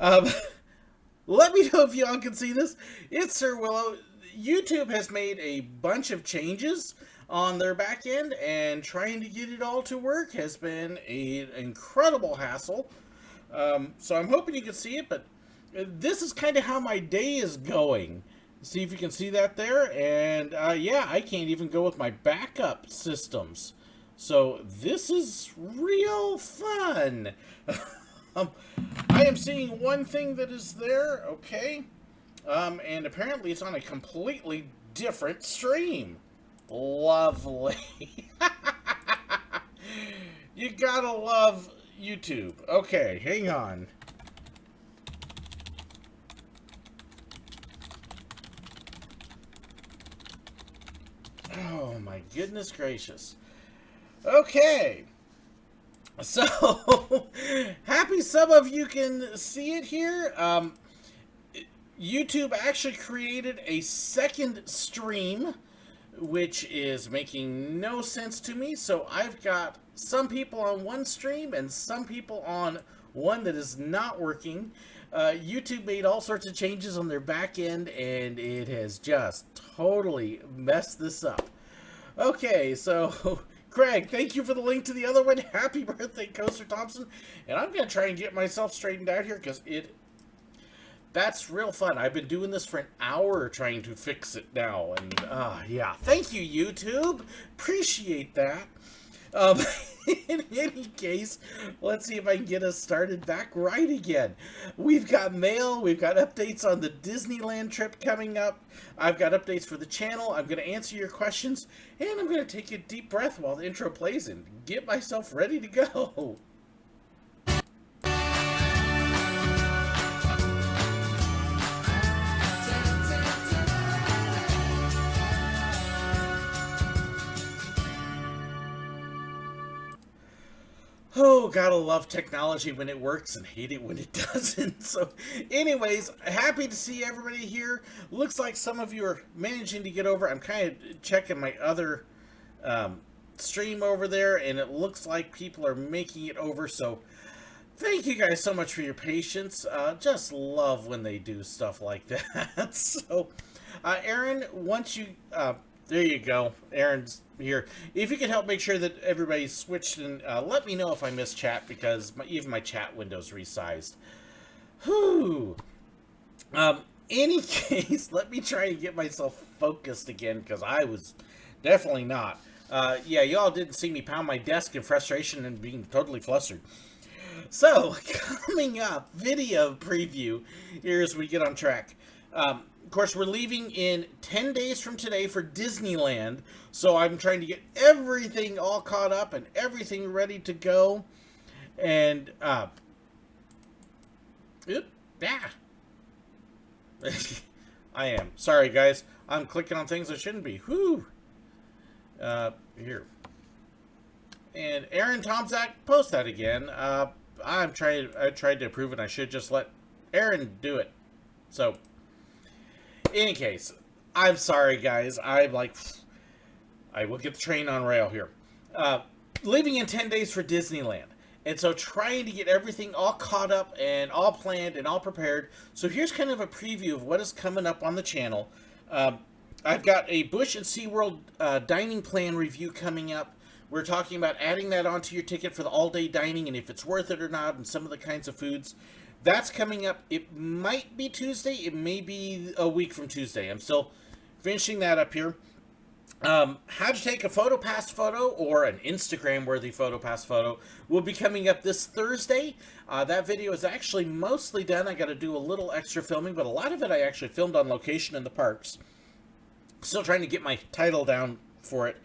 Um, let me know if y'all can see this. It's Sir Willow. YouTube has made a bunch of changes on their back end, and trying to get it all to work has been an incredible hassle. So I'm hoping you can see it, but this is kind of how my day is going. See if you can see that there, and yeah, I can't even go with my backup systems. So this is real fun. I am seeing one thing that is there, okay, and apparently it's on a completely different stream. Lovely. You gotta love YouTube. Okay, hang on. Oh my goodness gracious. Okay. So, happy some of you can see it here. YouTube actually created a second stream, which is making no sense to me. So I've got some people on one stream and some people on one that is not working. YouTube made all sorts of changes on their back end, and it has just totally messed this up. Okay, so Craig, thank you for the link to the other one. Happy birthday, Coaster Thompson. And I'm going to try and get myself straightened out here because that's real fun. I've been doing this for an hour trying to fix it now. And yeah, thank you, YouTube. Appreciate that. In any case, let's see if I can get us started back right again. We've got mail, we've got updates on the Disneyland trip coming up, I've got updates for the channel, I'm going to answer your questions, and I'm going to take a deep breath while the intro plays and get myself ready to go. Oh, gotta love technology when it works and hate it when it doesn't. So, anyways, happy to see everybody here. Looks like some of you are managing to get over. I'm kind of checking my other stream over there, and it looks like people are making it over. So, thank you guys so much for your patience. Just love when they do stuff like that. So, Aaron, once you... there you go. Aaron's here. If you could help make sure that everybody's switched, and let me know if I missed chat, because even my chat window's resized. Whew. Any case, let me try and get myself focused again, because I was definitely not. Yeah, y'all didn't see me pound my desk in frustration and being totally flustered. So, coming up, video preview here as we get on track. Of course, we're leaving in 10 days from today for Disneyland, so I'm trying to get everything all caught up and everything ready to go. And, I am. Sorry, guys. I'm clicking on things I shouldn't be. Whew. Here. And Aaron Tomzak, post that again. I tried to approve it. I should just let Aaron do it. So... any case, I'm sorry, guys. I will get the train on rail here. Leaving in 10 days for Disneyland. And so trying to get everything all caught up and all planned and all prepared. So here's kind of a preview of what is coming up on the channel. I've got a Busch and SeaWorld dining plan review coming up. We're talking about adding that onto your ticket for the all-day dining and if it's worth it or not and some of the kinds of foods. That's coming up. It might be Tuesday. It may be a week from Tuesday. I'm still finishing that up here. How to take a PhotoPass photo or an Instagram-worthy PhotoPass photo will be coming up this Thursday. That video is actually mostly done. I got to do a little extra filming, but a lot of it I actually filmed on location in the parks. Still trying to get my title down for it.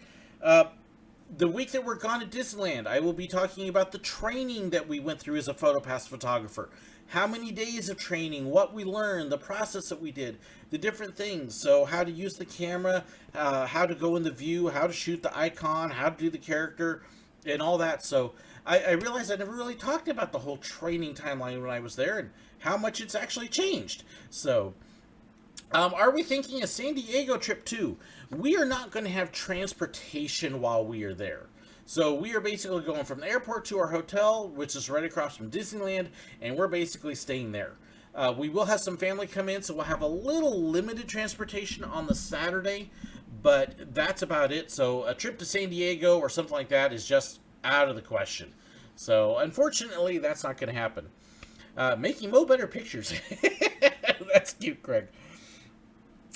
The week that we're gone to Disneyland, I will be talking about the training that we went through as a PhotoPass photographer. How many days of training, what we learned, the process that we did, the different things. So how to use the camera, how to go in the view, how to shoot the icon, how to do the character, and all that. So I realized I never really talked about the whole training timeline when I was there and how much it's actually changed. So are we thinking a San Diego trip too? We are not going to have transportation while we are there. So we are basically going from the airport to our hotel, which is right across from Disneyland, and we're basically staying there. We will have some family come in, so we'll have a little limited transportation on the Saturday, but that's about it. So a trip to San Diego or something like that is just out of the question. So unfortunately, that's not going to happen. Making Mo better pictures. That's cute, Craig.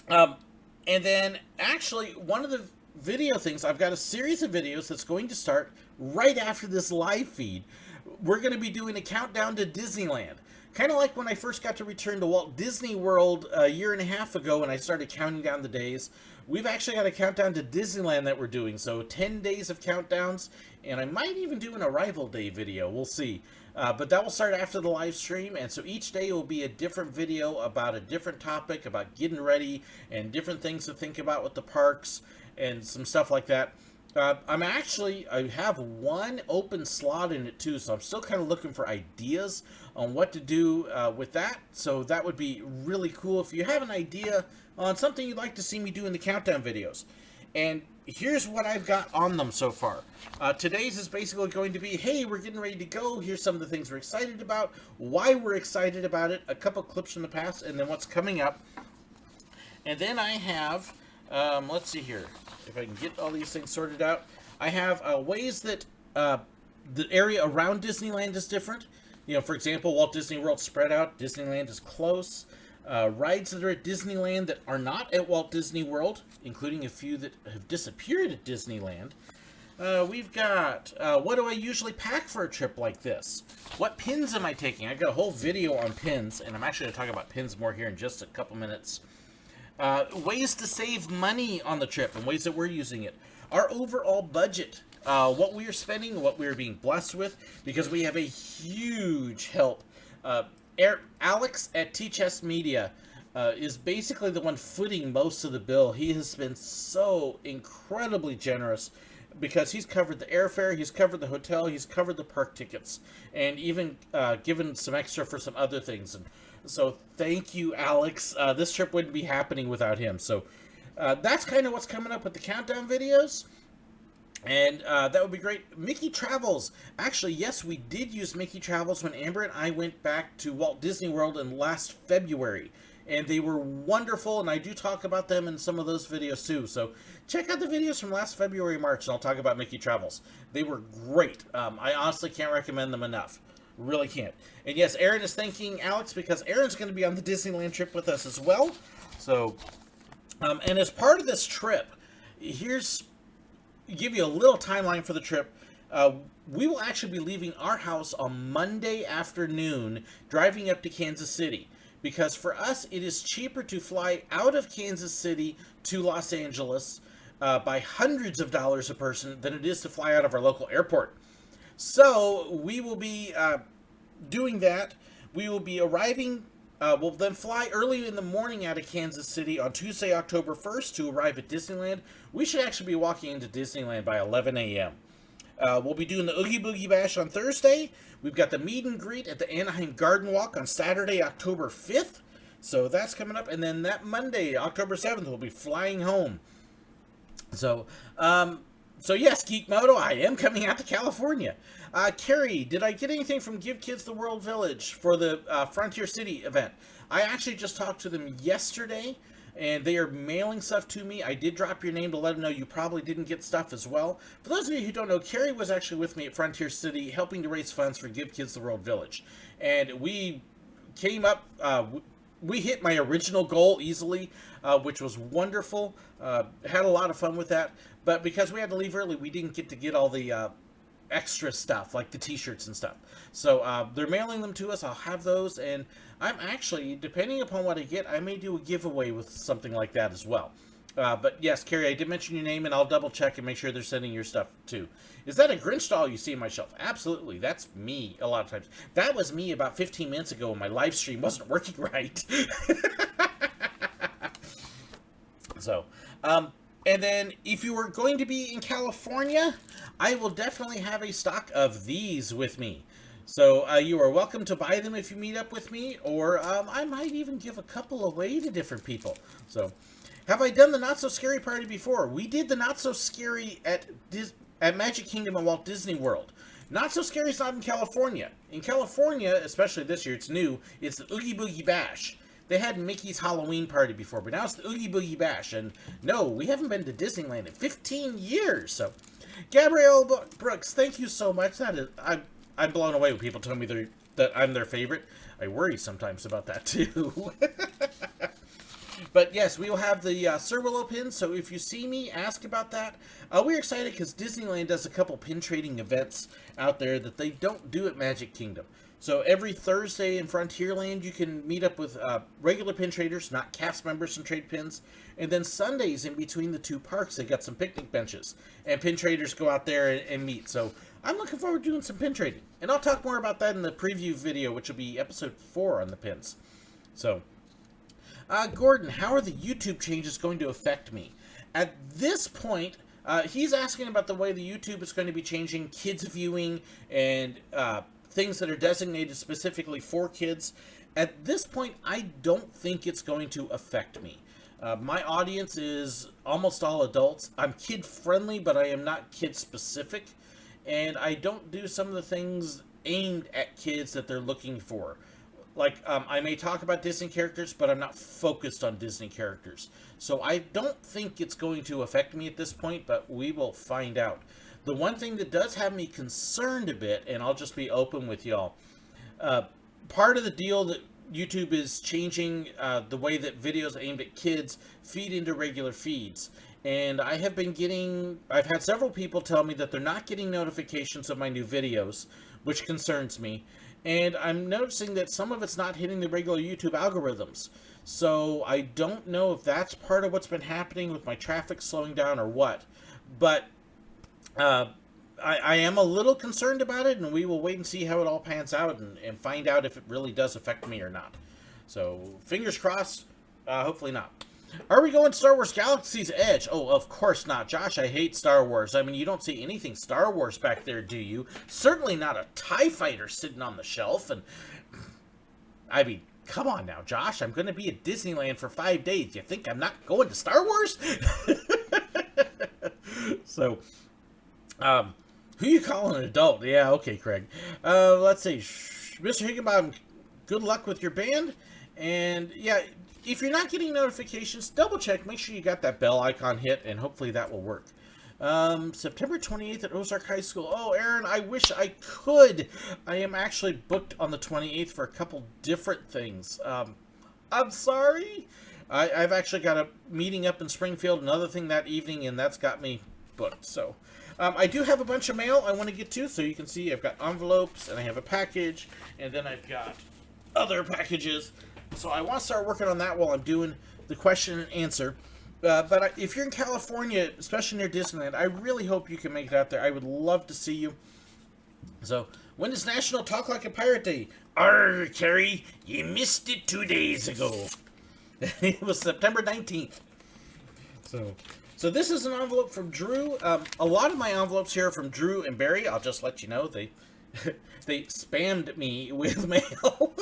And then, actually, one of the video things, I've got a series of videos that's going to start right after this live feed. We're going to be doing a countdown to Disneyland. Kind of like when I first got to return to Walt Disney World a year and a half ago and I started counting down the days. We've actually got a countdown to Disneyland that we're doing. So 10 days of countdowns, and I might even do an arrival day video. We'll see. But that will start after the live stream, and so each day will be a different video about a different topic, about getting ready, and different things to think about with the parks, and some stuff like that. I have one open slot in it too, so I'm still kind of looking for ideas on what to do with that. So that would be really cool if you have an idea on something you'd like to see me do in the countdown videos. And here's what I've got on them so far. Today's is basically going to be, hey, we're getting ready to go. Here's some of the things we're excited about, why we're excited about it, a couple clips from the past, and then what's coming up. And then I have, let's see here, if I can get all these things sorted out. I have ways that the area around Disneyland is different. You know, for example, Walt Disney World spread out, Disneyland is close. Rides that are at Disneyland that are not at Walt Disney World, including a few that have disappeared at Disneyland. We've got, what do I usually pack for a trip like this? What pins am I taking? I've got a whole video on pins, and I'm actually going to talk about pins more here in just a couple minutes. Ways to save money on the trip and ways that we're using it. Our overall budget, what we are spending, what we are being blessed with, because we have a huge help. Alex at T-Chess Media is basically the one footing most of the bill. He has been so incredibly generous because he's covered the airfare, he's covered the hotel, he's covered the park tickets, and even given some extra for some other things. And so thank you, Alex. This trip wouldn't be happening without him. So that's kind of what's coming up with the countdown videos. And that would be great. Mickey Travels. Actually, yes, we did use Mickey Travels when Amber and I went back to Walt Disney World in last February. And they were wonderful, and I do talk about them in some of those videos too. So check out the videos from last February, March, and I'll talk about Mickey Travels. They were great. I honestly can't recommend them enough. Really can't. And yes, Aaron is thanking Alex because Aaron's going to be on the Disneyland trip with us as well. So, and as part of this trip, give you a little timeline for the trip. We will actually be leaving our house on Monday afternoon, driving up to Kansas City. Because for us, it is cheaper to fly out of Kansas City to Los Angeles by hundreds of dollars a person than it is to fly out of our local airport. So we will be doing that. We will be arriving. We'll then fly early in the morning out of Kansas City on Tuesday, October 1st to arrive at Disneyland. We should actually be walking into Disneyland by 11 a.m. We'll be doing the Oogie Boogie Bash on Thursday. We've got the meet and greet at the Anaheim Garden Walk on Saturday, October 5th. So that's coming up. And then that Monday, October 7th, we'll be flying home. So yes, Geek Moto, I am coming out to California. Carrie, did I get anything from Give Kids the World Village for the Frontier City event? I actually just talked to them yesterday, and they are mailing stuff to me. I did drop your name to let them know you probably didn't get stuff as well. For those of you who don't know, Carrie was actually with me at Frontier City helping to raise funds for Give Kids the World Village. And we came up, we hit my original goal easily, which was wonderful. Had a lot of fun with that. But because we had to leave early, we didn't get all the extra stuff, like the t-shirts and stuff. So they're mailing them to us. I'll have those, and I'm actually, depending upon what I get, I may do a giveaway with something like that as well. But yes, Carrie, I did mention your name, and I'll double check and make sure they're sending your stuff too. Is that a Grinch doll you see on my shelf? Absolutely. That's me a lot of times. That was me about 15 minutes ago when my live stream wasn't working right. So, and then if you were going to be in California, I will definitely have a stock of these with me. So you are welcome to buy them if you meet up with me, or I might even give a couple away to different people. So, have I done the Not So Scary Party before? We did the Not So Scary at at Magic Kingdom and Walt Disney World. Not so scary, it's not in California. In California, especially this year, it's new, it's the Oogie Boogie Bash. They had Mickey's Halloween party before, but now it's the Oogie Boogie Bash. And no, we haven't been to Disneyland in 15 years. So, Gabrielle Brooks, thank you so much. I'm blown away when people tell me that I'm their favorite. I worry sometimes about that too. But yes, we will have the Sir Willow pins, so if you see me, ask about that. We're excited because Disneyland does a couple pin trading events out there that they don't do at Magic Kingdom. So every Thursday in Frontierland, you can meet up with regular pin traders, not cast members, and trade pins. And then Sundays in between the two parks, they got some picnic benches. And pin traders go out there and meet. So I'm looking forward to doing some pin trading. And I'll talk more about that in the preview video, which will be episode 4 on the pins. So... Gordon, how are the YouTube changes going to affect me? At this point, he's asking about the way the YouTube is going to be changing kids viewing and things that are designated specifically for kids. At this point, I don't think it's going to affect me. My audience is almost all adults. I'm kid-friendly, but I am not kid-specific. And I don't do some of the things aimed at kids that they're looking for. Like, I may talk about Disney characters, but I'm not focused on Disney characters. So I don't think it's going to affect me at this point, but we will find out. The one thing that does have me concerned a bit, and I'll just be open with y'all, part of the deal that YouTube is changing the way that videos aimed at kids feed into regular feeds. And I've had several people tell me that they're not getting notifications of my new videos, which concerns me. And I'm noticing that some of it's not hitting the regular YouTube algorithms. So I don't know if that's part of what's been happening with my traffic slowing down or what. But I am a little concerned about it, and we will wait and see how it all pans out and find out if it really does affect me or not. So fingers crossed, hopefully not. Are we going Star Wars Galaxy's Edge? Oh, of course not. Josh, I hate Star Wars. I mean, you don't see anything Star Wars back there, do you? Certainly not a TIE fighter sitting on the shelf. And I mean, come on now, Josh. I'm going to be at Disneyland for 5 days. You think I'm not going to Star Wars? So, who you calling an adult? Yeah, okay, Craig. Let's see. Mr. Higginbottom, good luck with your band. And, yeah... If you're not getting notifications, double check. Make sure you got that bell icon hit, and hopefully that will work. September 28th at Ozark High School. Oh, Aaron, I wish I could. I am actually booked on the 28th for a couple different things. I'm sorry. I've actually got a meeting up in Springfield, another thing that evening, and that's got me booked. So, I do have a bunch of mail I want to get to, so you can see I've got envelopes, and I have a package, and then I've got other packages. So I want to start working on that while I'm doing the question and answer. But if you're in California, especially near Disneyland, I really hope you can make it out there. I would love to see you. So, when is National Talk Like a Pirate Day? Arr, Carrie, you missed it 2 days ago. It was September 19th. So this is an envelope from Drew. A lot of my envelopes here are from Drew and Barry. I'll just let you know. They spammed me with mail.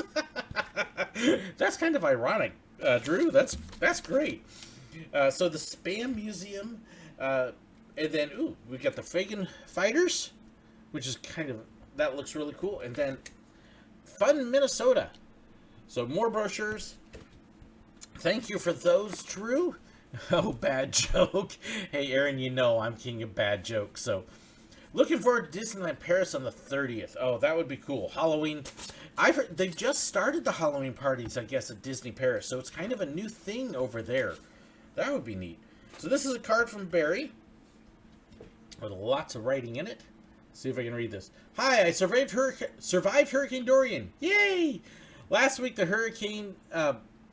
That's kind of ironic, Drew. That's great. So the Spam Museum, and then we got the Fagin Fighters, which is that looks really cool. And then Fun Minnesota. So more brochures. Thank you for those, Drew. Oh, bad joke. Hey, Aaron, you know I'm king of bad jokes. So looking forward to Disneyland Paris on the 30th. Oh, that would be cool. Halloween. I've heard they've just started the Halloween parties, I guess, at Disney Paris. So it's kind of a new thing over there. That would be neat. So this is a card from Barry with lots of writing in it. Let's see if I can read this. Hi, I survived Hurricane Dorian. Yay! Last week the hurricane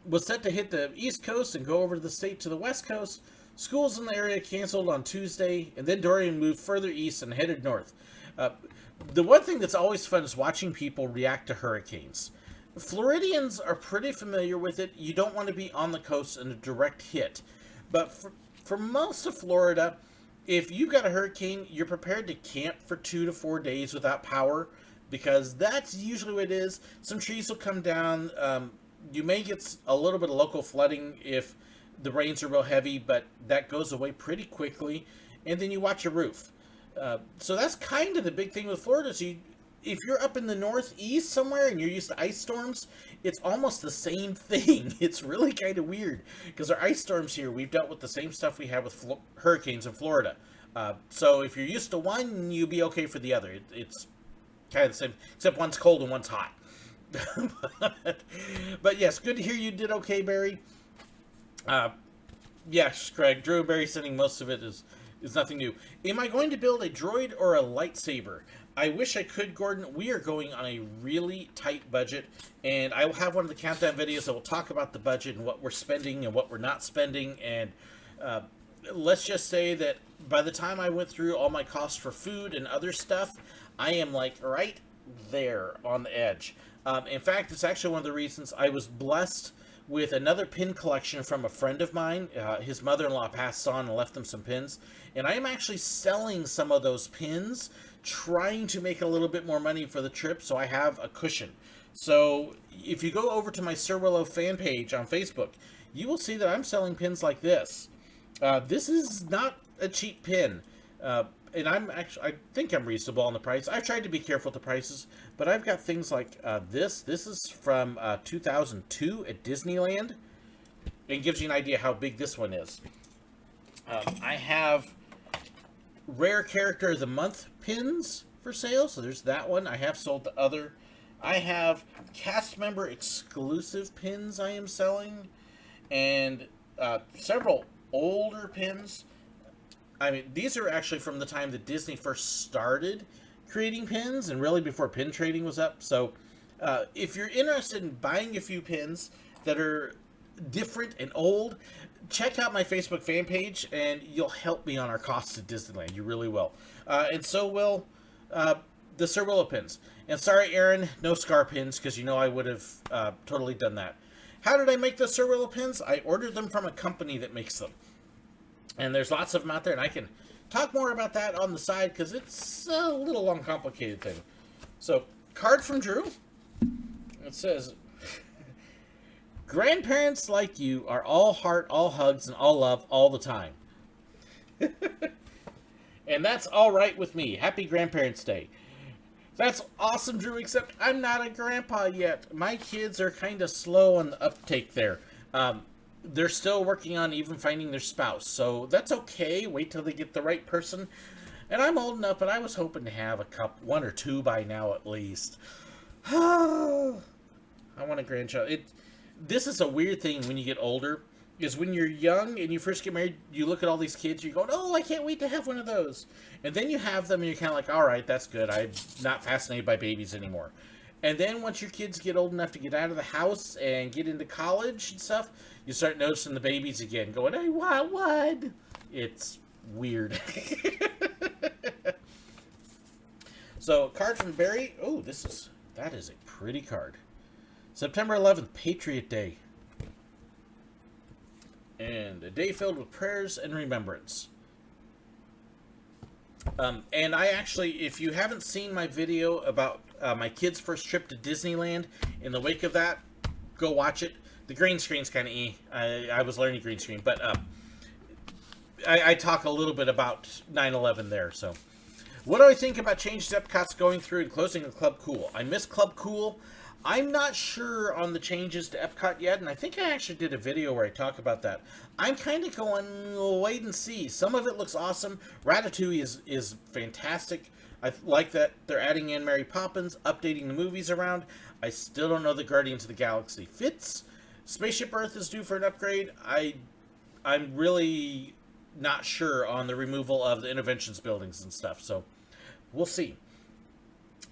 was set to hit the East Coast and go over to the state to the West Coast. Schools in the area canceled on Tuesday, and then Dorian moved further east and headed north. The one thing that's always fun is watching people react to hurricanes. Floridians are pretty familiar with it. You don't want to be on the coast in a direct hit. But for most of Florida, if you got a hurricane, you're prepared to camp for 2 to 4 days without power, because that's usually what it is. Some trees will come down. You may get a little bit of local flooding if the rains are real heavy, but that goes away pretty quickly. And then you watch your roof. So that's kind of the big thing with Florida. So if you're up in the Northeast somewhere and you're used to ice storms, it's almost the same thing. It's really kind of weird because our ice storms here, we've dealt with the same stuff we have with hurricanes in Florida. So if you're used to one, you'll be okay for the other. It's kind of the same, except one's cold and one's hot. but yes, good to hear you did okay, Barry. Yes, Craig. Drew and Barry sending most of it is nothing new. Am I going to build a droid or a lightsaber? I wish I could, Gordon. We are going on a really tight budget, and I will have one of the countdown videos that will talk about the budget and what we're spending and what we're not spending. And let's just say that by the time I went through all my costs for food and other stuff, I am like right there on the edge. In fact, it's actually one of the reasons I was blessed with another pin collection from a friend of mine. His mother-in-law passed on and left him some pins. And I am actually selling some of those pins, trying to make a little bit more money for the trip, so I have a cushion. So if you go over to my Sir Willow fan page on Facebook, you will see that I'm selling pins like this. This is not a cheap pin. And I think I'm reasonable on the price. I've tried to be careful with the prices, but I've got things like this. This is from 2002 at Disneyland. It gives you an idea how big this one is. I have Rare Character of the Month pins for sale, so there's that one. I have sold the other. I have cast member exclusive pins I am selling, and several older pins. I mean, these are actually from the time that Disney first started creating pins, and really before pin trading was up. So if you're interested in buying a few pins that are different and old, check out my Facebook fan page, and you'll help me on our costs at Disneyland. You really will. And so will the Sir Willow pins. And sorry, Aaron, no Scar pins, because you know I would have totally done that. How did I make the Sir Willow pins? I ordered them from a company that makes them. And there's lots of them out there, and I can talk more about that on the side because it's a little long, complicated thing. So, card from Drew. It says, grandparents like you are all heart, all hugs, and all love all the time. And that's all right with me. Happy Grandparents' Day. That's awesome, Drew, except I'm not a grandpa yet. My kids are kind of slow on the uptake there. They're still working on even finding their spouse, so that's okay. Wait till they get the right person. And I'm old enough, but I was hoping to have one or two by now at least. I want a grandchild. This is a weird thing when you get older, is when you're young and you first get married, you look at all these kids, you're going, oh, I can't wait to have one of those. And then you have them and you're kind of like, all right, that's good. I'm not fascinated by babies anymore. And then once your kids get old enough to get out of the house and get into college and stuff, you start noticing the babies again, going, I want one. It's weird. So, card from Barry. Oh, that is a pretty card. September 11th, Patriot Day. And a day filled with prayers and remembrance. And I actually, if you haven't seen my video about my kids' first trip to Disneyland, in the wake of that, go watch it. The green screen's kind of I was learning green screen, but I talk a little bit about 9/11 there. So, what do I think about changes Epcot's going through and closing the Club Cool? I miss Club Cool. I'm not sure on the changes to Epcot yet, and I think I actually did a video where I talk about that. I'm kind of going, wait and see. Some of it looks awesome. Ratatouille is fantastic. I like that they're adding in Mary Poppins, updating the movies around. I still don't know the Guardians of the Galaxy fits. Spaceship Earth is due for an upgrade. I'm really not sure on the removal of the interventions buildings and stuff, so we'll see.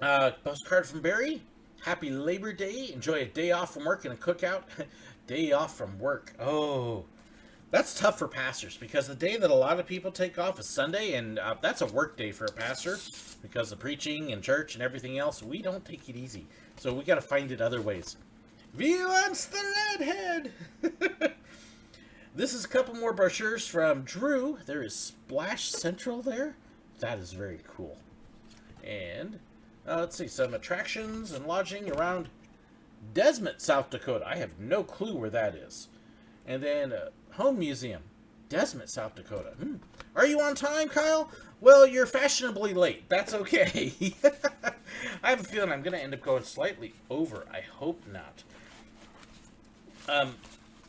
Postcard from Barry. Happy Labor Day. Enjoy a day off from work and a cookout. Day off from work. Oh, that's tough for pastors because the day that a lot of people take off is Sunday, and that's a work day for a pastor because of preaching and church and everything else. We don't take it easy, so we got to find it other ways. V wants the redhead. This is a couple more brochures from Drew. There is Splash Central there. That is very cool. And let's see, some attractions and lodging around Desmet, South Dakota. I have no clue where that is. And then a home museum. Desmet, South Dakota. Are you on time, Kyle? Well, you're fashionably late. That's okay. I have a feeling I'm going to end up going slightly over. I hope not.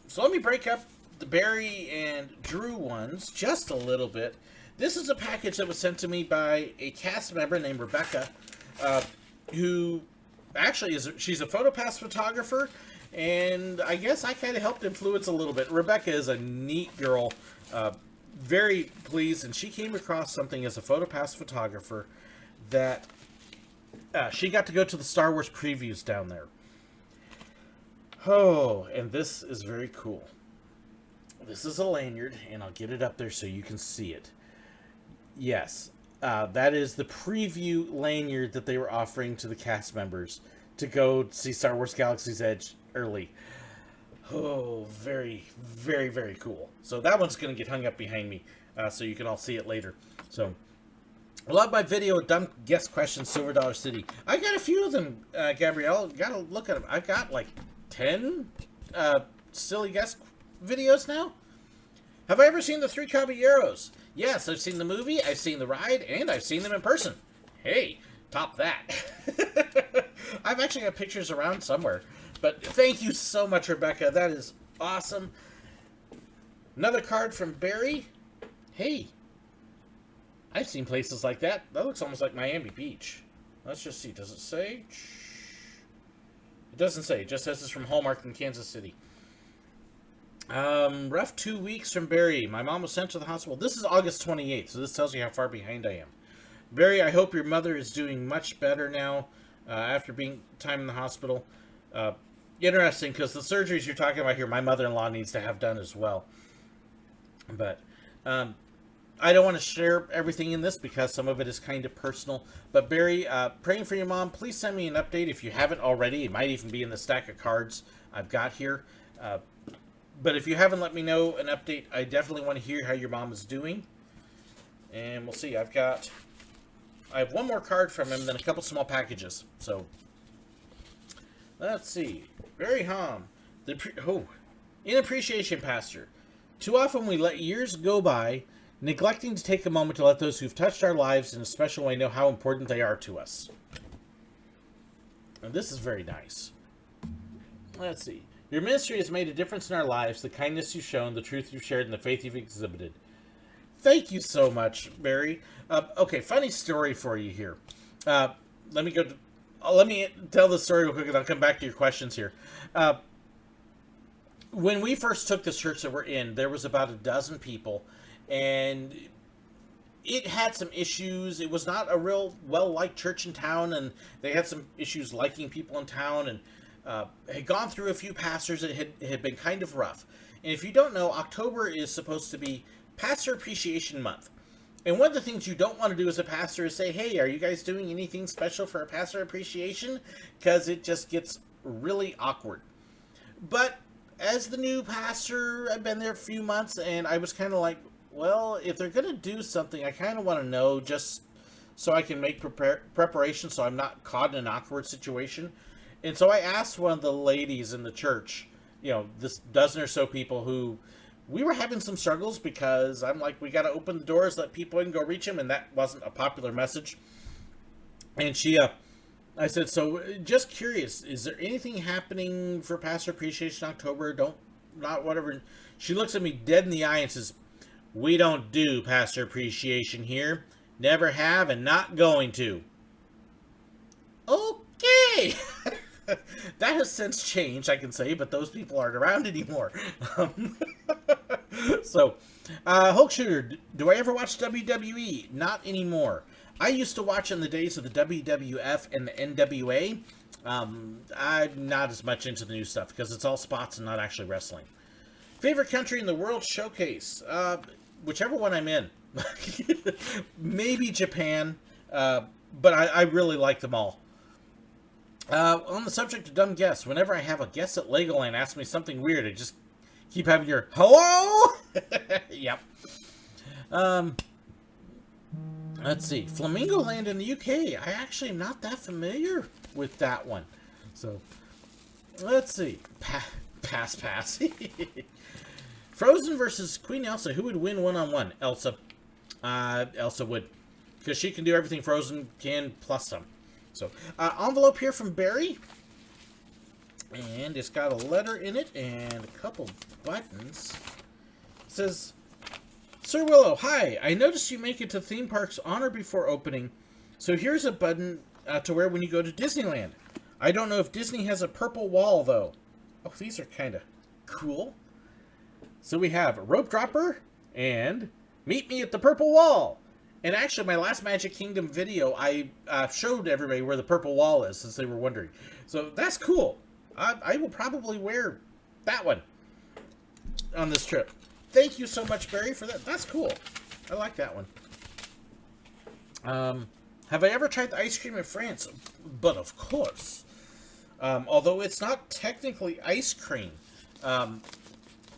So let me break up the Barry and Drew ones just a little bit. This is a package that was sent to me by a cast member named Rebecca, who actually she's a PhotoPass photographer, and I guess I kind of helped influence a little bit. Rebecca is a neat girl, very pleased, and she came across something as a PhotoPass photographer that she got to go to the Star Wars previews down there. Oh, and this is very cool. This is a lanyard, and I'll get it up there so you can see it. Yes, that is the preview lanyard that they were offering to the cast members to go see Star Wars Galaxy's Edge early. Oh, very, very, very cool. So that one's going to get hung up behind me, so you can all see it later. So, I love my video of dumb guest questions, Silver Dollar City. I got a few of them, Gabrielle. Got to look at them. I got like 10 silly guest videos now. Have I ever seen the Three Caballeros? Yes, I've seen the movie, I've seen the ride, and I've seen them in person. Hey, top that. I've actually got pictures around somewhere. But thank you so much, Rebecca. That is awesome. Another card from Barry. Hey, I've seen places like that. That looks almost like Miami Beach. Let's just see. Does it say? It doesn't say. It just says it's from Hallmark in Kansas City. Rough 2 weeks from Barry. My mom was sent to the hospital. This is August 28th, so this tells you how far behind I am. Barry, I hope your mother is doing much better now after being time in the hospital. Interesting, because the surgeries you're talking about here, my mother-in-law needs to have done as well. But I don't want to share everything in this because some of it is kind of personal. But Barry, praying for your mom. Please send me an update if you haven't already. It might even be in the stack of cards I've got here. But if you haven't let me know an update, I definitely want to hear how your mom is doing. And we'll see. I have one more card from him, then a couple small packages. So, let's see. Barry Hom. In appreciation, Pastor. Too often we let years go by, neglecting to take a moment to let those who've touched our lives in a special way know how important they are to us. And this is very nice. Let's see. Your ministry has made a difference in our lives, the kindness you've shown, the truth you've shared, and the faith you've exhibited. Thank you so much, Barry. Okay, funny story for you here. Let me tell the story real quick, and I'll come back to your questions here. When we first took this church that we're in, there was about a dozen people, and it had some issues. It was not a real well-liked church in town, and they had some issues liking people in town, and had gone through a few pastors. It had been kind of rough. And if you don't know, October is supposed to be Pastor Appreciation Month. And one of the things you don't want to do as a pastor is say, hey, are you guys doing anything special for a pastor appreciation? Because it just gets really awkward. But as the new pastor, I've been there a few months, and I was kind of like, well, if they're going to do something, I kind of want to know just so I can make preparation so I'm not caught in an awkward situation. And so I asked one of the ladies in the church, this dozen or so people who we were having some struggles because I'm like, we got to open the doors, let people in, go reach them. And that wasn't a popular message. And I said, so just curious, is there anything happening for Pastor Appreciation October? Not whatever. She looks at me dead in the eye and says, we don't do Pastor Appreciation here. Never have and not going to. Okay. That has since changed, I can say, but those people aren't around anymore. So, Hulk Shooter, do I ever watch WWE? Not anymore. I used to watch in the days of the WWF and the NWA. I'm not as much into the new stuff because it's all spots and not actually wrestling. Favorite country in the World Showcase? Whichever one I'm in. Maybe Japan, but I really like them all. On the subject of dumb guests, whenever I have a guest at Legoland ask me something weird, I just keep having your hello. Yep. Let's see. Flamingo Land in the UK. I actually am not that familiar with that one. So, let's see. Pass. Frozen versus Queen Elsa. Who would win one-on-one? Elsa. Elsa would. Because she can do everything Frozen can, plus some. So, envelope here from Barry. And it's got a letter in it and a couple buttons. It says, Sir Willow, hi. I noticed you make it to theme parks on or before opening. So here's a button to wear when you go to Disneyland. I don't know if Disney has a purple wall, though. Oh, these are kind of cool. So we have a rope dropper and meet me at the purple wall. And actually, my last Magic Kingdom video, I showed everybody where the purple wall is, since they were wondering. So that's cool. I will probably wear that one on this trip. Thank you so much, Barry, for that. That's cool. I like that one. Have I ever tried the ice cream in France? But of course. Although it's not technically ice cream. And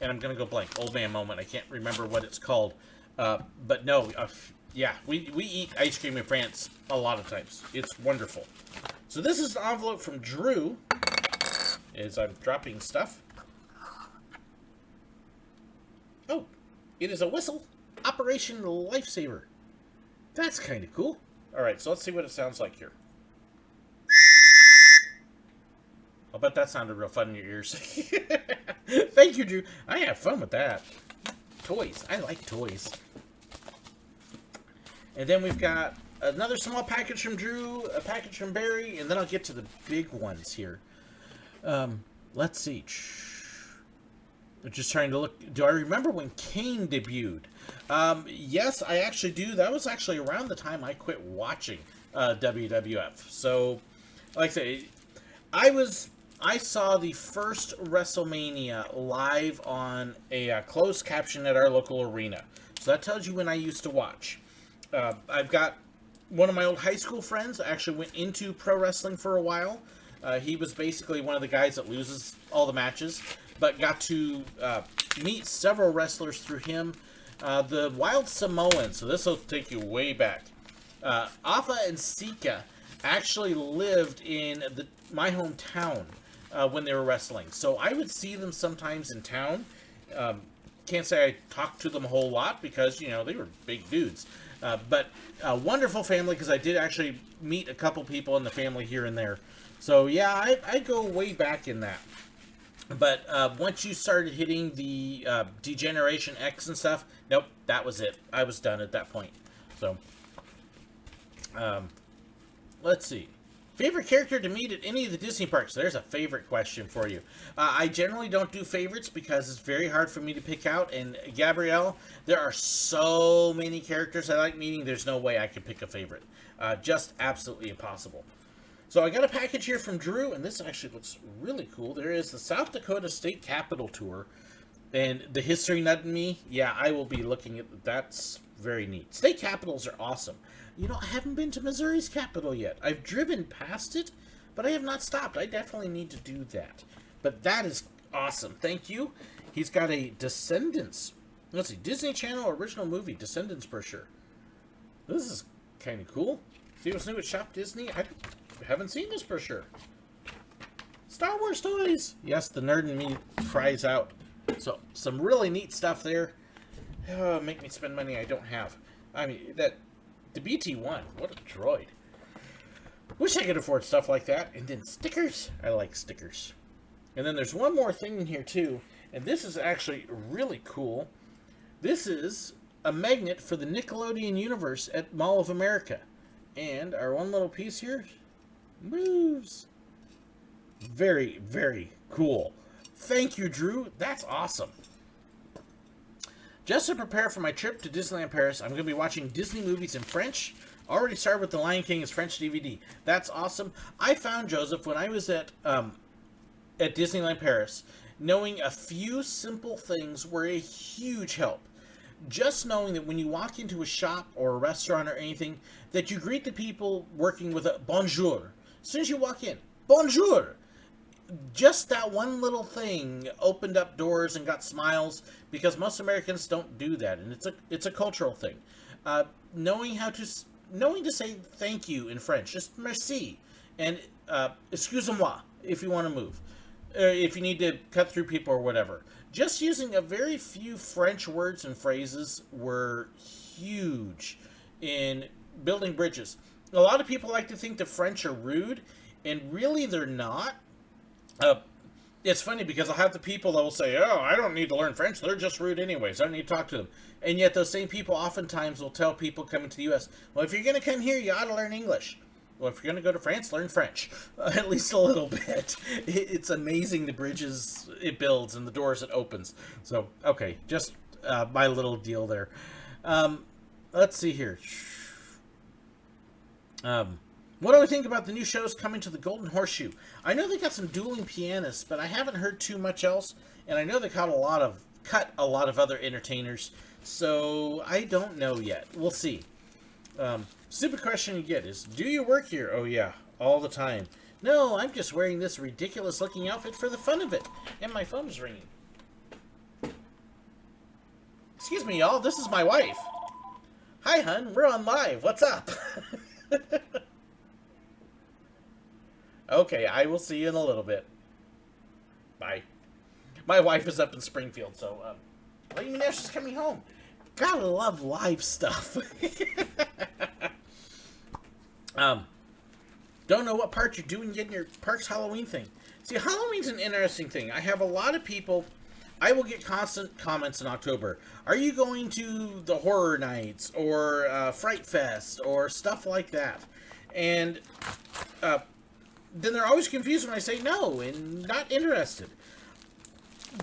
I'm going to go blank. Old man moment. I can't remember what it's called. But no, yeah, we eat ice cream in France a lot of times. It's wonderful. So this is an envelope from Drew. As I'm dropping stuff. Oh, it is a whistle. Operation Lifesaver. That's kind of cool. Alright, so let's see what it sounds like here. I'll bet that sounded real fun in your ears. Thank you, Drew. I have fun with that. Toys. I like toys. And then we've got another small package from Drew, a package from Barry, and then I'll get to the big ones here. Let's see. I'm just trying to look. Do I remember when Kane debuted? Yes, I actually do. That was actually around the time I quit watching WWF. So, like I say, I saw the first WrestleMania live on a closed caption at our local arena. So that tells you when I used to watch. I've got one of my old high school friends actually went into pro wrestling for a while. He was basically one of the guys that loses all the matches, but got to meet several wrestlers through him. The Wild Samoans, so this will take you way back. Afa and Sika actually lived in my hometown when they were wrestling. So I would see them sometimes in town. Can't say I talked to them a whole lot because, you know, they were big dudes. But a wonderful family because I did actually meet a couple people in the family here and there. So, yeah, I go way back in that. But once you started hitting the Degeneration X and stuff, nope, that was it. I was done at that point. So, let's see. Favorite character to meet at any of the Disney parks? There's a favorite question for you. I generally don't do favorites because it's very hard for me to pick out. And, Gabrielle, there are so many characters I like meeting, there's no way I could pick a favorite. Just absolutely impossible. So I got a package here from Drew, and this actually looks really cool. There is the South Dakota State Capitol Tour, and the history nut in me, yeah, I will be looking at that's very neat. State capitals are awesome. You know, I haven't been to Missouri's capital yet. I've driven past it, but I have not stopped. I definitely need to do that. But that is awesome. Thank you. He's got a Descendants. Let's see, Disney Channel original movie, Descendants brochure. This is kind of cool. See what's new at Shop Disney? I haven't seen this brochure. Star Wars toys. Yes, the nerd in me cries out. So, some really neat stuff there. Oh, make me spend money I don't have. I mean, the BT-1, what a droid. Wish I could afford stuff like that. And then stickers. I like stickers. And then there's one more thing in here, too. And this is actually really cool. This is a magnet for the Nickelodeon universe at Mall of America. And our one little piece here moves. Very, very cool. Thank you, Drew. That's awesome. Just to prepare for my trip to Disneyland Paris, I'm going to be watching Disney movies in French. Already started with The Lion King as French DVD. That's awesome. I found, Joseph, when I was at Disneyland Paris, knowing a few simple things were a huge help. Just knowing that when you walk into a shop or a restaurant or anything, that you greet the people working with a bonjour. As soon as you walk in, bonjour. Just that one little thing opened up doors and got smiles because most Americans don't do that, and it's a cultural thing. Knowing to say thank you in French, just merci, and excusez-moi if you want to move. if you need to cut through people or whatever. Just using a very few French words and phrases were huge in building bridges. A lot of people like to think the French are rude, and really they're not. It's funny because I'll have the people that will say, oh, I don't need to learn French. They're just rude anyways. I don't need to talk to them. And yet those same people oftentimes will tell people coming to the U.S., well, if you're going to come here, you ought to learn English. Well, if you're going to go to France, learn French. At least a little bit. It's amazing the bridges it builds and the doors it opens. So, okay, just my little deal there. Let's see here. What do I think about the new shows coming to the Golden Horseshoe? I know they got some dueling pianists, but I haven't heard too much else. And I know they cut a lot of other entertainers. So, I don't know yet. We'll see. Stupid question you get is, do you work here? Oh yeah, all the time. No, I'm just wearing this ridiculous looking outfit for the fun of it. And my phone is ringing. Excuse me, y'all, this is my wife. Hi, hun, we're on live. What's up? Okay, I will see you in a little bit. Bye. My wife is up in Springfield, so, let me know she's coming home. Gotta love live stuff. Don't know what part you're doing getting your Parks Halloween thing. See, Halloween's an interesting thing. I have a lot of people, I will get constant comments in October. Are you going to the Horror Nights or Fright Fest or stuff like that? And then they're always confused when I say no and not interested.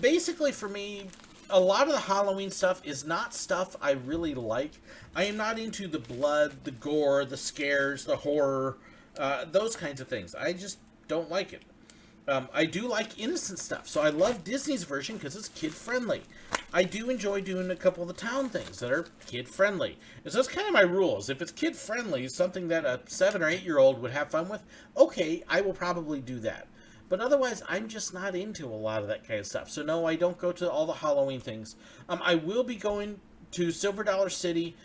Basically, for me, a lot of the Halloween stuff is not stuff I really like. I am not into the blood, the gore, the scares, the horror, those kinds of things. I just don't like it. I do like innocent stuff, so I love Disney's version because it's kid-friendly. I do enjoy doing a couple of the town things that are kid-friendly. And so that's kind of my rules. If it's kid-friendly, something that a 7 or 8-year-old would have fun with, okay, I will probably do that. But otherwise, I'm just not into a lot of that kind of stuff. So no, I don't go to all the Halloween things. I will be going to Silver Dollar City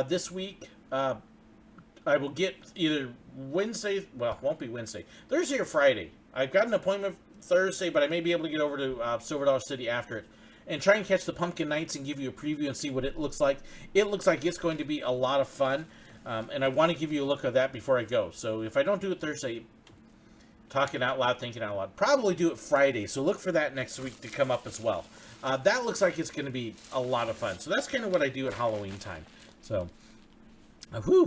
this week. I will get either Wednesday, well, it won't be Wednesday, Thursday or Friday. I've got an appointment Thursday, but I may be able to get over to Silver Dollar City after it and try and catch the Pumpkin Nights and give you a preview and see what it looks like. It looks like it's going to be a lot of fun, and I want to give you a look at that before I go. So if I don't do it Thursday, talking out loud, thinking out loud, probably do it Friday. So look for that next week to come up as well. That looks like it's going to be a lot of fun. So that's kind of what I do at Halloween time. So,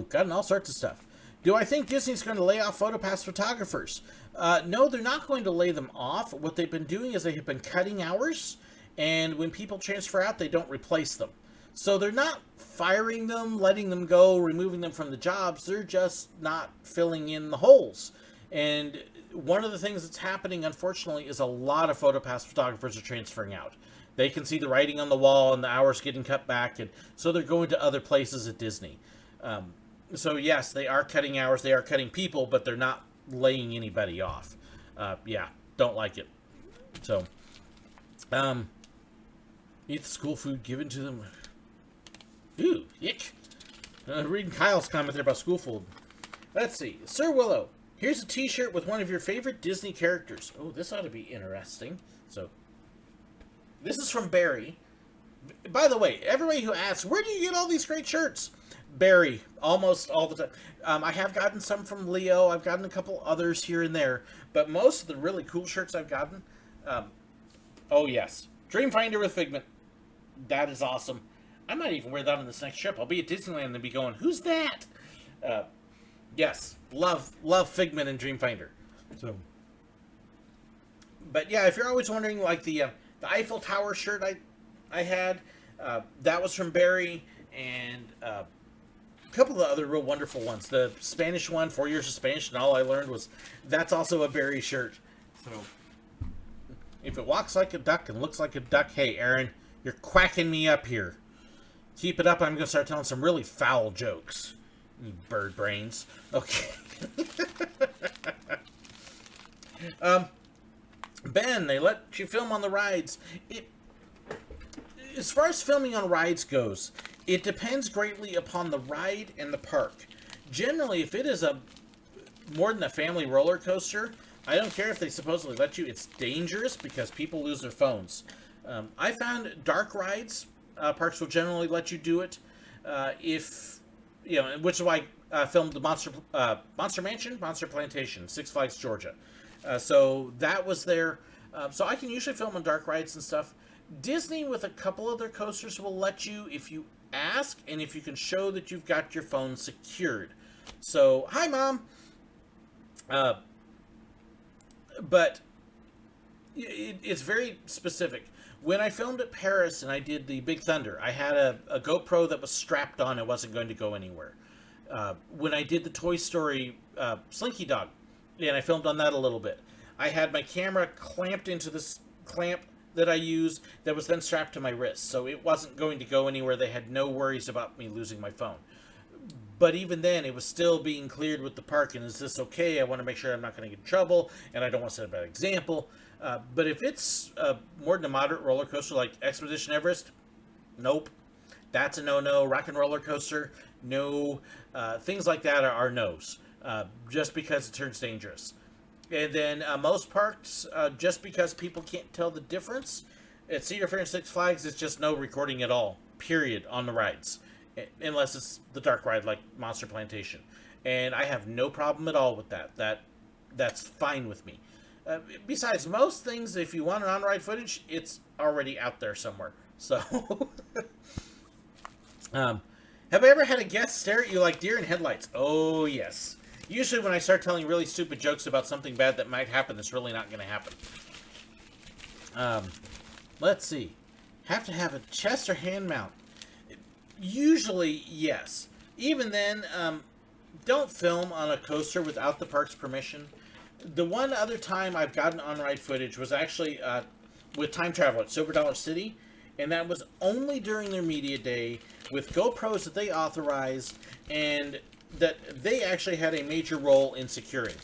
gotten all sorts of stuff. Do I think Disney's going to lay off PhotoPass photographers? No, they're not going to lay them off. What they've been doing is they have been cutting hours, and when people transfer out, they don't replace them. So they're not firing them, letting them go, removing them from the jobs. They're just not filling in the holes. And one of the things that's happening, unfortunately, is a lot of PhotoPass photographers are transferring out. They can see the writing on the wall and the hours getting cut back, and so they're going to other places at Disney. So yes, they are cutting hours, they are cutting people, but they're not laying anybody off. Yeah, don't like it. So, eat the school food given to them. Ooh, yick. Reading Kyle's comment there about school food. Let's see. Sir Willow, here's a t-shirt with one of your favorite Disney characters. Oh, this ought to be interesting. So, this is from Barry. By the way, everybody who asks, where do you get all these great shirts? Barry, almost all the time. I have gotten some from Leo. I've gotten a couple others here and there. But most of the really cool shirts I've gotten, oh yes, Dreamfinder with Figment. That is awesome. I might even wear that on this next trip. I'll be at Disneyland and be going, who's that? Yes, love Figment and Dreamfinder. So, but yeah, if you're always wondering, like the Eiffel Tower shirt I had, that was from Barry, and a couple of the other real wonderful ones. The Spanish one, 4 years of Spanish, and all I learned was that's also a Barry shirt. So, if it walks like a duck and looks like a duck, hey, Aaron, you're quacking me up here. Keep it up, I'm going to start telling some really foul jokes. You bird brains. Okay. Ben, they let you film on the rides. As far as filming on rides goes, it depends greatly upon the ride and the park. Generally, if it is more than a family roller coaster, I don't care if they supposedly let you. It's dangerous because people lose their phones. I found dark rides, parks will generally let you do it. If, which is why I filmed the Monster Mansion, Monster Plantation, Six Flags, Georgia. So that was there. So I can usually film on dark rides and stuff. Disney, with a couple of their coasters, will let you if you ask and if you can show that you've got your phone secured. So, hi, Mom. But it's very specific. When I filmed at Paris and I did the Big Thunder, I had a GoPro that was strapped on. It wasn't going to go anywhere. When I did the Toy Story Slinky Dog, and I filmed on that a little bit, I had my camera clamped into this clamp that I use that was then strapped to my wrist. So it wasn't going to go anywhere. They had no worries about me losing my phone. But even then, it was still being cleared with the park. And is this okay? I want to make sure I'm not going to get in trouble, and I don't want to set a bad example. But if it's more than a moderate roller coaster like Expedition Everest, nope. That's a no-no. Rock and Roller Coaster, no. Things like that are no's, just because it turns dangerous. And then most parks, just because people can't tell the difference, at Cedar Fair and Six Flags, it's just no recording at all, period, on the rides. Unless it's the dark ride like Monster Plantation. And I have no problem at all with that. That's fine with me. Besides, most things, if you want an on-ride footage, it's already out there somewhere. So, have I ever had a guest stare at you like deer in headlights? Oh, yes. Usually when I start telling really stupid jokes about something bad that might happen that's really not going to happen. Let's see. Have to have a chest or hand mount? Usually, yes. Even then, don't film on a coaster without the park's permission. The one other time I've gotten on-ride footage was actually with Time Travel at Silver Dollar City, and that was only during their media day with GoPros that they authorized and that they actually had a major role in securing.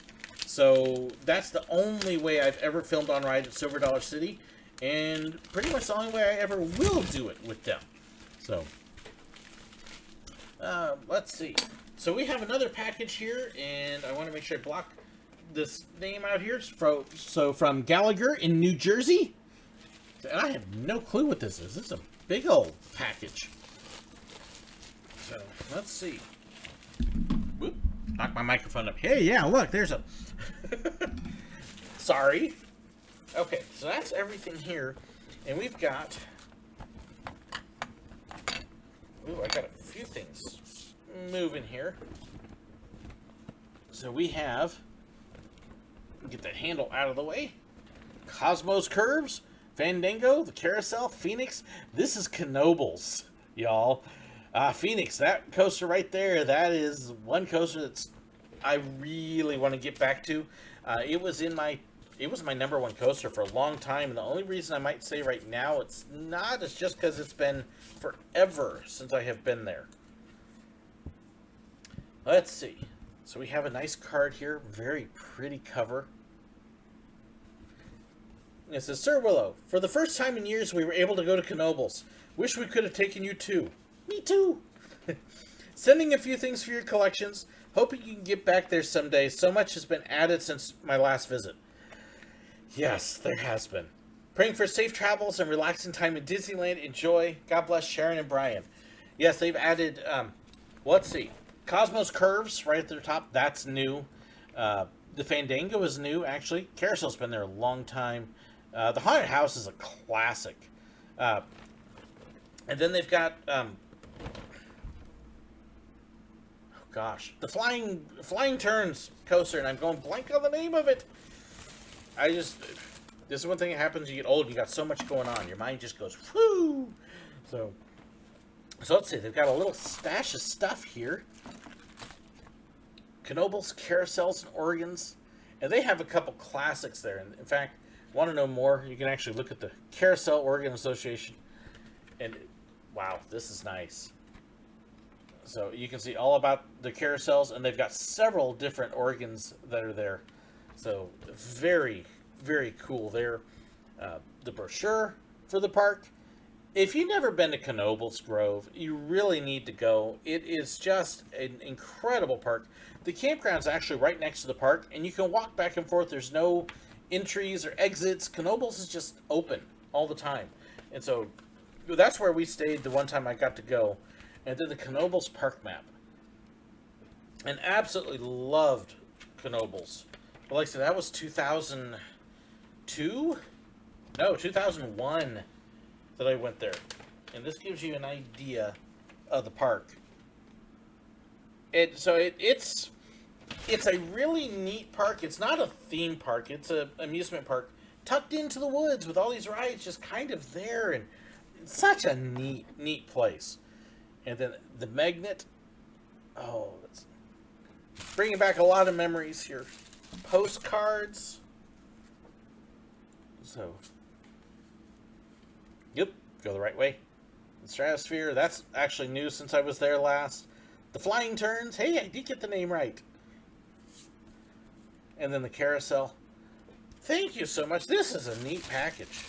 So that's the only way I've ever filmed on-ride at Silver Dollar City, and pretty much the only way I ever will do it with them. So, let's see. So we have another package here, and I want to make sure I block this name out here. So from Gallagher in New Jersey. And I have no clue what this is. This is a big old package. So, let's see. Whoop, knock my microphone up. Hey, yeah, look, there's a... Sorry. Okay, so that's everything here. And we've got... Ooh, I got a few things moving here. So we have... Get the handle out of the way. Cosmos Curves, Fandango, the Carousel, Phoenix. This is Knoebels, y'all. Phoenix, that coaster right there, that is one coaster that's I really want to get back to. It was my number one coaster for a long time, and the only reason I might say right now it's not is just because it's been forever since I have been there. Let's see. So we have a nice card here, very pretty cover. It says, Sir Willow, for the first time in years we were able to go to Knoebels. Wish we could have taken you too. Me too. Sending a few things for your collections. Hoping you can get back there someday. So much has been added since my last visit. Yes, there has been. Praying for safe travels and relaxing time in Disneyland. Enjoy. God bless Sharon and Brian. Yes, they've added, let's see. Cosmos Curves right at the top. That's new. The Fandango is new, actually. Carousel's been there a long time. The Haunted House is a classic. And then they've got, oh gosh, the Flying Turns coaster, and I'm going blank on the name of it. This is one thing that happens, you get old, you got so much going on, your mind just goes, whoo! So let's see, they've got a little stash of stuff here. Knoebels, Carousels, and Organs. And they have a couple classics there. And in fact, want to know more, you can actually look at the Carousel Organ Association. And wow, this is nice. So you can see all about the carousels, and they've got several different organs that are there. So very, very cool there. The brochure for the park, If you've never been to Knoebels Grove, you really need to go. It is just an incredible park. The campground's actually right next to the park, and you can walk back and forth. There's no entries or exits. Knoebels is just open all the time. And so that's where we stayed the one time I got to go. And then the Knoebels park map. And absolutely loved Knoebels. But like I said, that was 2002? No, 2001 that I went there. And this gives you an idea of the park. It's a really neat park. It's not a theme park. It's an amusement park tucked into the woods with all these rides just kind of there. And it's such a neat place. And then the Magnet. Oh, that's bringing back a lot of memories here. Postcards. So, yep, go the right way. The Stratosphere, that's actually new since I was there last. The Flying Turns, hey, I did get the name right. And then the Carousel. Thank you so much. This is a neat package.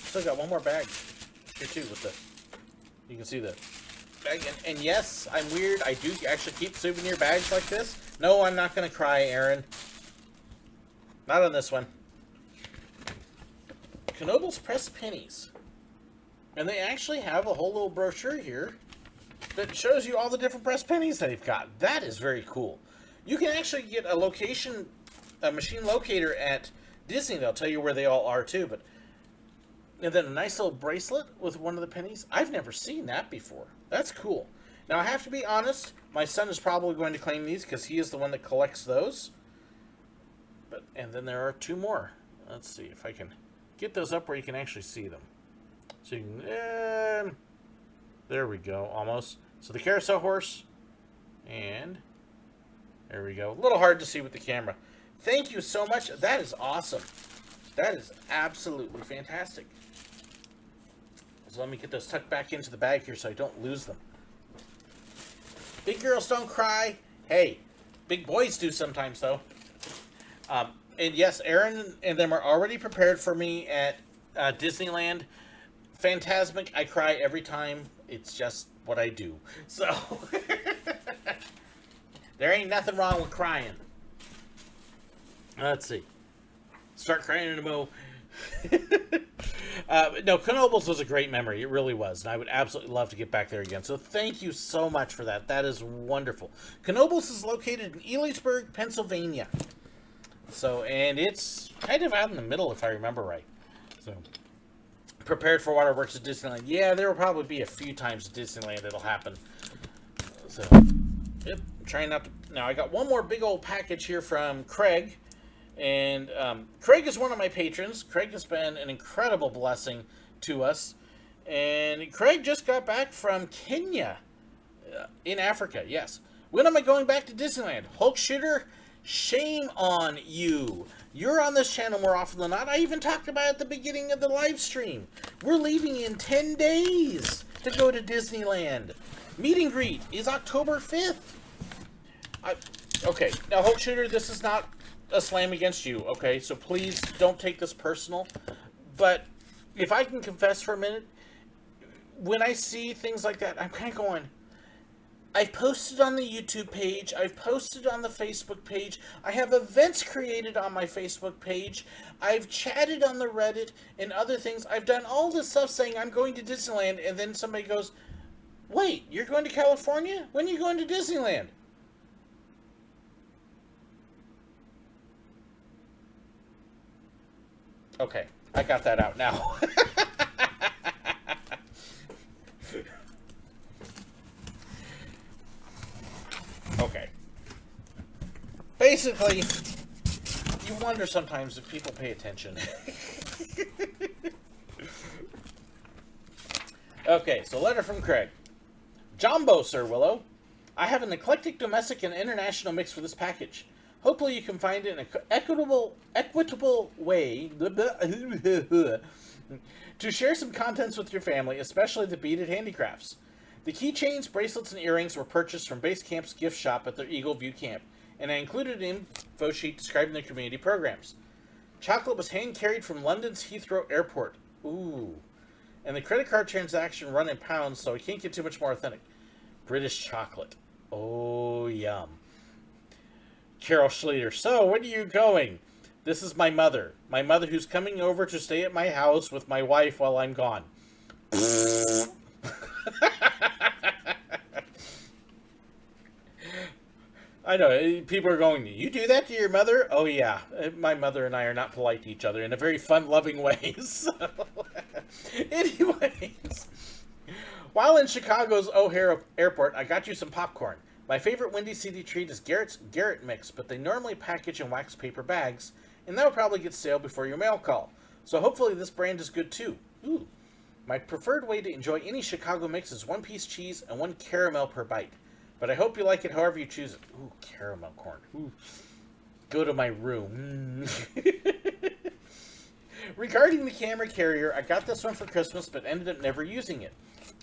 Still got one more bag here too with the, you can see the bag. And yes, I'm weird. I do actually keep souvenir bags like this. No, I'm not going to cry, Aaron. Not on this one. Knoebels Pressed Pennies. And they actually have a whole little brochure here that shows you all the different pressed pennies they've got. That is very cool. You can actually get a machine locator at Disney. They'll tell you where they all are too. And then a nice little bracelet with one of the pennies. I've never seen that before. That's cool. Now I have to be honest, my son is probably going to claim these because he is the one that collects those. And then there are two more. Let's see if I can get those up where you can actually see them. So you can, there we go, almost. So the Carousel Horse, and there we go. A little hard to see with the camera. Thank you so much. That is awesome. That is absolutely fantastic. So let me get those tucked back into the bag here so I don't lose them. Big girls don't cry. Hey, big boys do sometimes, though. And yes, Aaron and them are already prepared for me at Disneyland. Fantasmic, I cry every time. It's just what I do. So, there ain't nothing wrong with crying. Let's see. Start crying in a mo. No, Knoebels was a great memory. It really was. And I would absolutely love to get back there again. So thank you so much for that. That is wonderful. Knoebels is located in Ellisburg, Pennsylvania. So, and it's kind of out in the middle, if I remember right. So, prepared for waterworks at Disneyland. Yeah, there will probably be a few times at Disneyland it'll happen. So, yep, trying not to. Now, I got one more big old package here from Craig. And Craig is one of my patrons. Craig has been an incredible blessing to us. And Craig just got back from Kenya in Africa, yes. When am I going back to Disneyland? Hulk Shooter? Shame on you. You're on this channel more often than not. I even talked about it at the beginning of the live stream. We're leaving in 10 days to go to Disneyland. Meet and greet is October 5th. Okay, now Hulk Shooter, this is not a slam against you, okay? So please don't take this personal. But if I can confess for a minute, when I see things like that, I'm kind of going, I've posted on the YouTube page. I've posted on the Facebook page. I have events created on my Facebook page. I've chatted on the Reddit and other things. I've done all this stuff saying I'm going to Disneyland, and then somebody goes, wait, you're going to California? When are you going to Disneyland? Okay, I got that out now. Okay. Basically, you wonder sometimes if people pay attention. Okay, so letter from Craig. Jumbo, Sir Willow. I have an eclectic domestic and international mix for this package. Hopefully you can find it in an equitable way to share some contents with your family, especially the beaded handicrafts. The keychains, bracelets, and earrings were purchased from Base Camp's gift shop at their Eagle View Camp, and I included an info sheet describing their community programs. Chocolate was hand-carried from London's Heathrow Airport. Ooh. And the credit card transaction run in pounds, so it can't get too much more authentic. British chocolate. Oh, yum. Carol Schleter. So, where are you going? This is my mother. My mother who's coming over to stay at my house with my wife while I'm gone. I know, people are going, you do that to your mother? Oh, yeah. My mother and I are not polite to each other in a very fun-loving way. So, anyways, while in Chicago's O'Hare Airport, I got you some popcorn. My favorite Windy City treat is Garrett's Garrett Mix, but they normally package in wax paper bags, and that will probably get stale before your mail call. So hopefully this brand is good too. Ooh. My preferred way to enjoy any Chicago mix is 1-piece cheese and 1 caramel per bite. But I hope you like it however you choose it. Ooh, caramel corn. Ooh. Go to my room. Regarding the camera carrier, I got this one for Christmas, but ended up never using it.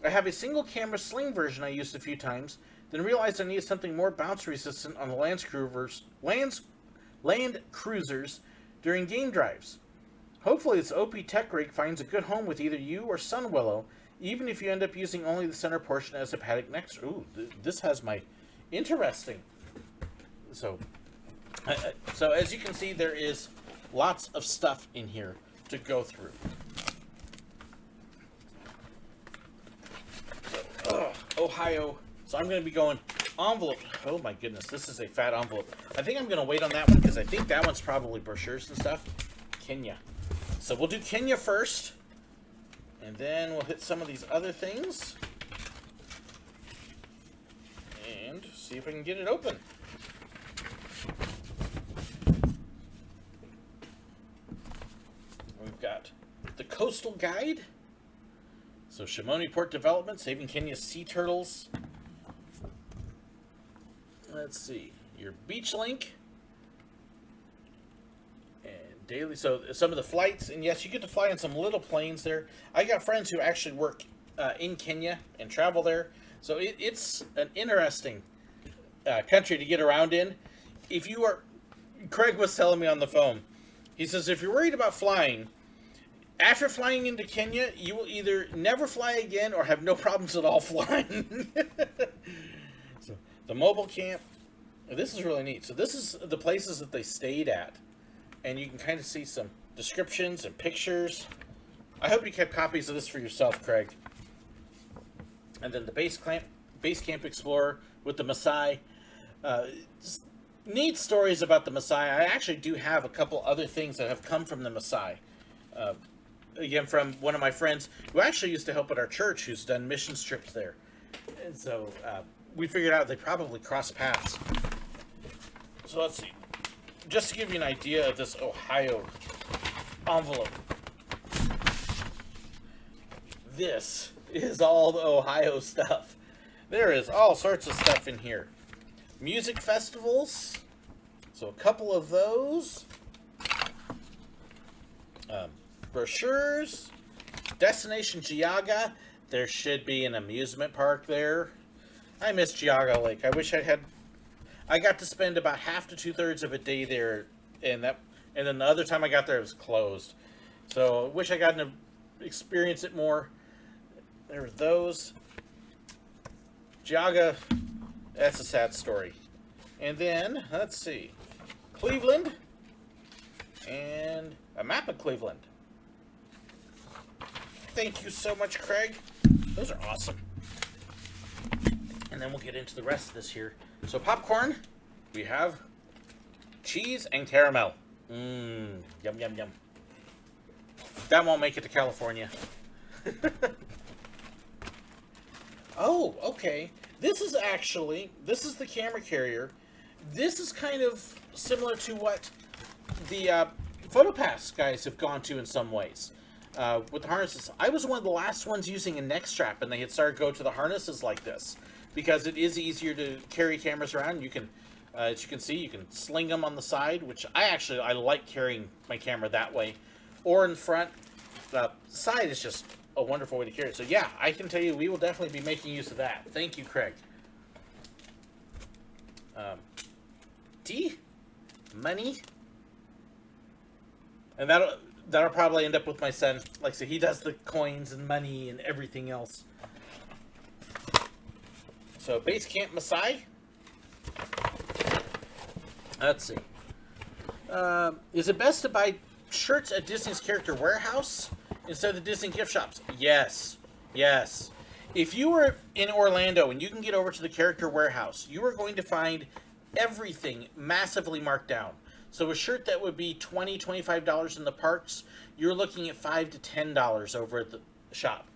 I have a single camera sling version I used a few times, then realized I needed something more bounce resistant on the Land Cruisers during game drives. Hopefully this OP Tech rig finds a good home with either you or Sun Willow, even if you end up using only the center portion as a paddock next. Ooh, this has my interesting. So as you can see, there is lots of stuff in here to go through. So, Ohio. So I'm going to be going envelope. Oh my goodness, this is a fat envelope. I think I'm going to wait on that one because I think that one's probably brochures and stuff. Kenya. So we'll do Kenya first. And then we'll hit some of these other things. And see if I can get it open. We've got the Coastal Guide. So Shimoni Port Development, saving Kenya's sea turtles. Let's see. Your Beach Link. Daily, so some of the flights, and yes, you get to fly on some little planes there. I got friends who actually work in Kenya and travel there, so it's an interesting country to get around in. If you are, Craig was telling me on the phone, he says if you're worried about flying, after flying into Kenya, you will either never fly again or have no problems at all flying. So the mobile camp, this is really neat. So this is the places that they stayed at. And you can kind of see some descriptions and pictures. I hope you kept copies of this for yourself, Craig. And then the Base Camp Explorer with the Maasai. Neat stories about the Maasai. I actually do have a couple other things that have come from the Maasai. Again, from one of my friends who actually used to help at our church, who's done mission trips there. And so we figured out they probably crossed paths. So let's see. Just to give you an idea of this Ohio envelope. This is all the Ohio stuff. There is all sorts of stuff in here. Music festivals. So a couple of those. Brochures. Destination Geauga. There should be an amusement park there. I miss Geauga Lake. I wish I got to spend about half to 2/3 of a day there, and then the other time I got there it was closed. So I wish I got to experience it more. There were those. Geauga, that's a sad story. And then let's see, Cleveland, and a map of Cleveland. Thank you so much, Craig. Those are awesome. And then we'll get into the rest of this here. So popcorn, we have cheese and caramel. Yum, yum, yum. That won't make it to California. Oh, okay. This is the camera carrier. This is kind of similar to what the PhotoPass guys have gone to in some ways. With the harnesses. I was one of the last ones using a neck strap, and they had started to go to the harnesses like this. Because it is easier to carry cameras around. You can, as you can see, you can sling them on the side, which I like carrying my camera that way, or in front. The side is just a wonderful way to carry it. So yeah, I can tell you, we will definitely be making use of that. Thank you, Craig. Money, and that'll probably end up with my son. Like I said, he does the coins and money and everything else. So, Base Camp Masai. Let's see. Is it best to buy shirts at Disney's Character Warehouse instead of the Disney gift shops? Yes. Yes. If you were in Orlando and you can get over to the Character Warehouse, you are going to find everything massively marked down. So a shirt that would be $20, $25 in the parks, you're looking at $5 to $10 over at the shop.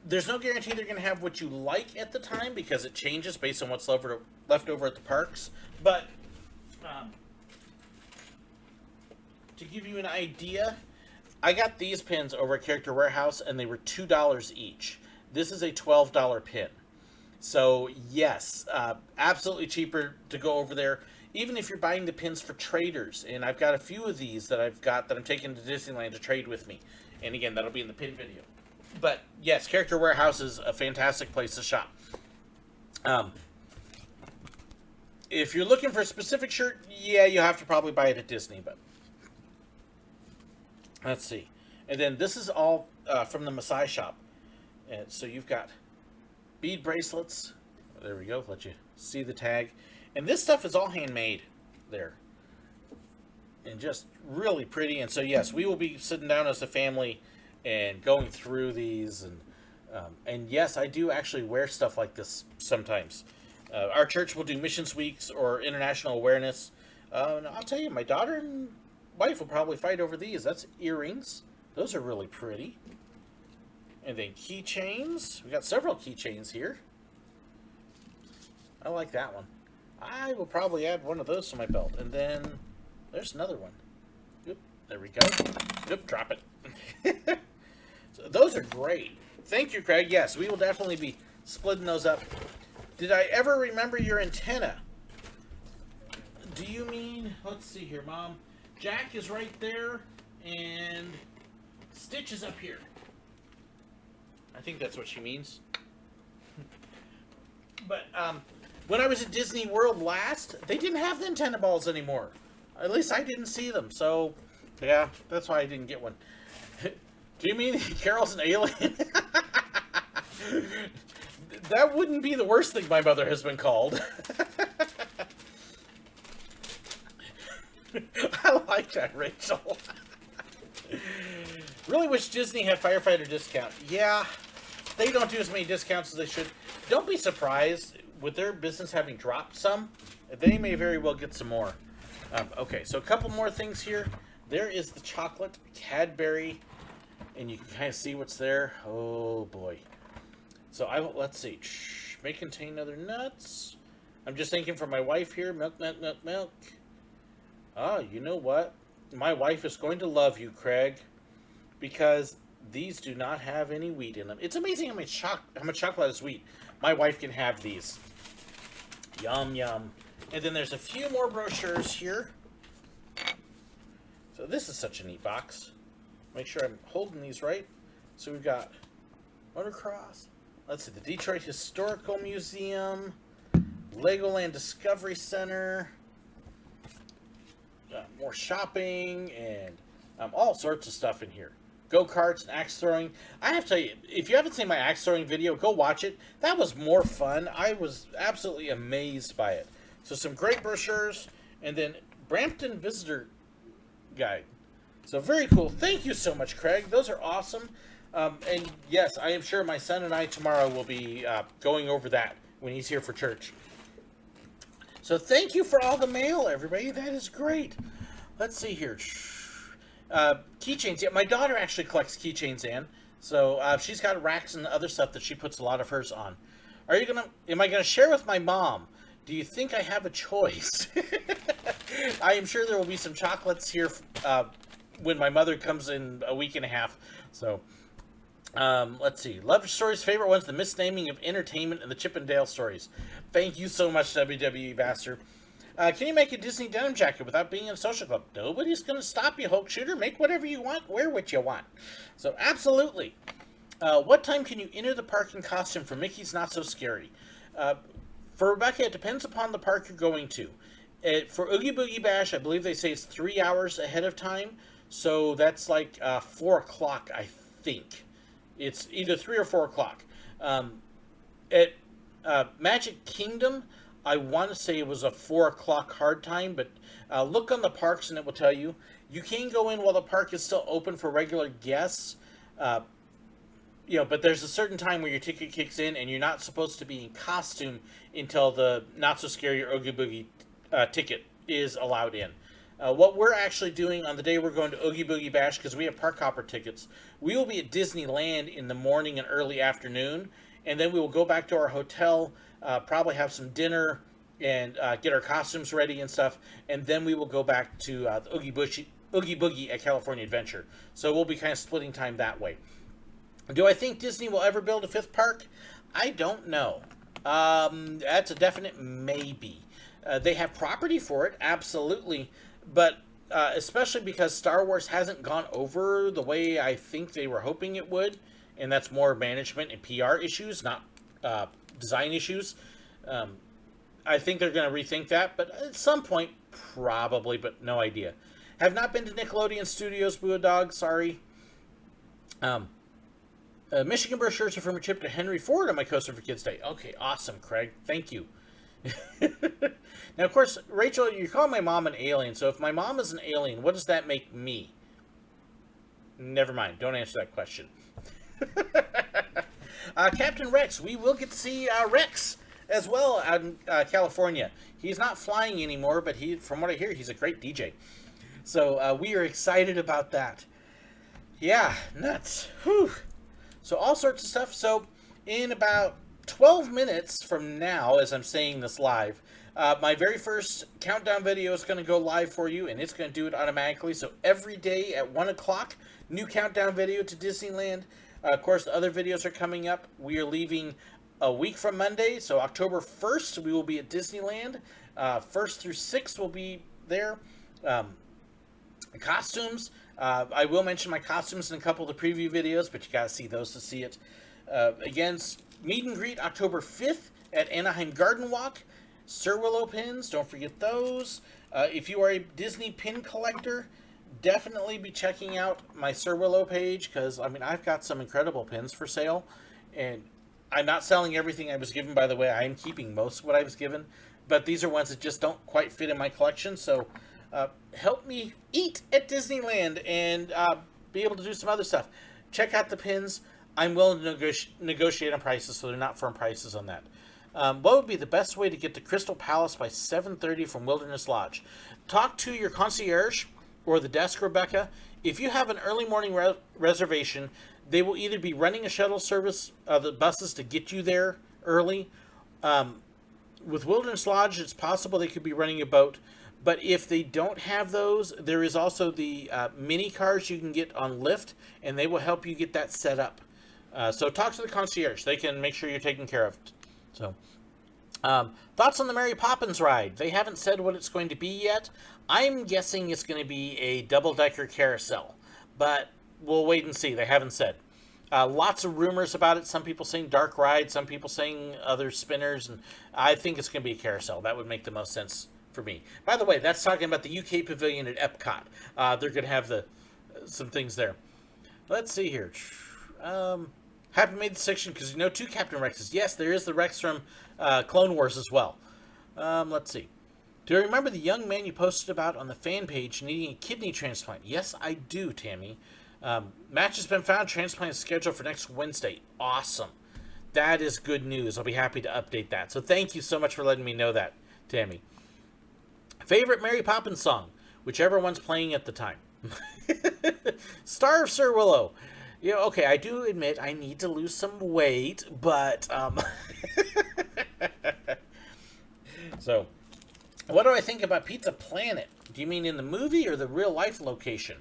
There's no guarantee they're going to have what you like at the time because it changes based on what's left over at the parks. But to give you an idea, I got these pins over at Character Warehouse and they were $2 each. This is a $12 pin. So yes, absolutely cheaper to go over there. Even if you're buying the pins for traders, and I've got a few of these that I've got that I'm taking to Disneyland to trade with me. And again, that'll be in the pin video. But yes, Character Warehouse is a fantastic place to shop. If you're looking for a specific shirt, yeah, you have to probably buy it at Disney. But let's see. And then this is all from the Masai shop. And so you've got bead bracelets. There we go. Let you see the tag. And this stuff is all handmade there. And just really pretty. And so, yes, we will be sitting down as a family and going through these. And yes, I do actually wear stuff like this sometimes. Our church will do missions weeks or international awareness. And I'll tell you, my daughter and wife will probably fight over these. That's earrings. Those are really pretty. And then keychains. We got several keychains here. I like that one. I will probably add one of those to my belt. And then there's another one. Oop, there we go. Oop, drop it. So those are great. Thank you, Craig. Yes, we will definitely be splitting those up. Did I ever remember your antenna? Do you mean... Let's see here, Mom. Jack is right there. And Stitch is up here. I think that's what she means. But, when I was at Disney World last, they didn't have the antenna balls anymore. At least I didn't see them, so... Yeah, that's why I didn't get one. Do you mean Carol's an alien? That wouldn't be the worst thing my mother has been called. I like that, Rachel. Really wish Disney had firefighter discount. Yeah, they don't do as many discounts as they should. Don't be surprised with their business having dropped some. They may very well get some more. Okay, so a couple more things here. There is the chocolate Cadbury, and you can kind of see what's there. Oh boy. So let's see. May contain other nuts. I'm just thinking for my wife here. Milk, milk, milk, milk. Ah, you know what? My wife is going to love you, Craig, because these do not have any wheat in them. It's amazing how much chocolate is wheat. My wife can have these. Yum, yum. And then there's a few more brochures here. So this is such a neat box. Make sure I'm holding these right. So we've got motocross. Let's see, the Detroit Historical Museum, Legoland Discovery Center, more shopping, and all sorts of stuff in here. Go-karts and axe throwing. I have to tell you, if you haven't seen my axe throwing video, go watch it. That was more fun. I was absolutely amazed by it. So some great brochures, and then Brampton Visitor Guide. So very cool. Thank you so much, Craig. Those are awesome. And yes, I am sure my son and I tomorrow will be going over that when he's here for church. So thank you for all the mail, everybody. That is great. Let's see here. Keychains. Yeah, my daughter actually collects keychains, Ann. So she's got racks and other stuff that she puts a lot of hers on. Am I gonna share with my mom? Do you think I have a choice? I am sure there will be some chocolates here when my mother comes in a week and a half. So let's see. Love stories. Favorite ones: the misnaming of entertainment and the Chip and Dale stories. Thank you so much, WWE Bastard. Can you make a Disney denim jacket without being in a social club? Nobody's going to stop you, Hulk Shooter. Make whatever you want. Wear what you want. So, absolutely. What time can you enter the park in costume for Mickey's Not So Scary? For Rebecca, it depends upon the park you're going to. For Oogie Boogie Bash, I believe they say it's 3 hours ahead of time. So that's like 4 o'clock, I think. It's either 3 or 4 o'clock. At Magic Kingdom, I want to say it was a 4 o'clock hard time, but look on the parks and it will tell you. You can go in while the park is still open for regular guests. But there's a certain time where your ticket kicks in, and you're not supposed to be in costume until the not so scary or Oogie Boogie ticket is allowed in. What we're actually doing on the day we're going to Oogie Boogie Bash, because we have park hopper tickets, we will be at Disneyland in the morning and early afternoon, and then we will go back to our hotel, probably have some dinner, and get our costumes ready and stuff, and then we will go back to the Oogie Boogie at California Adventure. So we'll be kind of splitting time that way. Do I think Disney will ever build a fifth park? I don't know. That's a definite maybe. They have property for it, absolutely. But especially because Star Wars hasn't gone over the way I think they were hoping it would. And that's more management and PR issues, not design issues. I think they're going to rethink that. But at some point, probably, but no idea. Have not been to Nickelodeon Studios, Boo Dog, sorry. Michigan brochures are from a trip to Henry Ford on my Coaster for Kids Day. Okay, awesome, Craig. Thank you. Now, of course, Rachel, you call my mom an alien, so if my mom is an alien, what does that make me? Never mind. Don't answer that question. Captain Rex. We will get to see Rex as well out in California. He's not flying anymore, but from what I hear, he's a great DJ. So we are excited about that. Yeah, nuts. Whew. So all sorts of stuff. So in about 12 minutes from now, as I'm saying this live, my very first countdown video is going to go live for you, and it's going to do it automatically. So every day at 1 o'clock, new countdown video to Disneyland. Of course, the other videos are coming up. We are leaving a week from Monday, so October 1st, we will be at Disneyland. 1st through 6th will be there. Costumes. I will mention my costumes in a couple of the preview videos, but you gotta see those to see it. Again, meet and greet October 5th at Anaheim Garden Walk. Sir Willow pins, don't forget those. If you are a Disney pin collector, definitely be checking out my Sir Willow page, because, I mean, I've got some incredible pins for sale, and I'm not selling everything I was given, by the way. I am keeping most of what I was given, but these are ones that just don't quite fit in my collection, so help me eat at Disneyland and be able to do some other stuff. Check out the pins. I'm willing to negotiate on prices, so they're not firm prices on that. What would be the best way to get to Crystal Palace by 7:30 from Wilderness Lodge? Talk to your concierge or the desk, Rebecca. If you have an early morning reservation, they will either be running a shuttle service, the buses, to get you there early. With Wilderness Lodge, it's possible they could be running a boat. But if they don't have those, there is also the mini cars you can get on Lyft, and they will help you get that set up. So talk to the concierge. They can make sure you're taken care of. So, thoughts on the Mary Poppins ride? They haven't said what it's going to be yet. I'm guessing it's going to be a double-decker carousel, but we'll wait and see. They haven't said. Lots of rumors about it. Some people saying dark ride, some people saying other spinners, and I think it's going to be a carousel. That would make the most sense for me. By the way, that's talking about the UK Pavilion at Epcot. They're going to have some things there. Let's see here. Happy made the section because you know 2 Captain Rexes. Yes, there is the Rex from Clone Wars as well. Let's see. Do you remember the young man you posted about on the fan page needing a kidney transplant? Yes, I do, Tammy. Match has been found. Transplant is scheduled for next Wednesday. Awesome. That is good news. I'll be happy to update that. So thank you so much for letting me know that, Tammy. Favorite Mary Poppins song? Whichever one's playing at the time. Star of Sir Willow. Yeah, okay, I do admit I need to lose some weight, but, So, what do I think about Pizza Planet? Do you mean in the movie or the real-life location?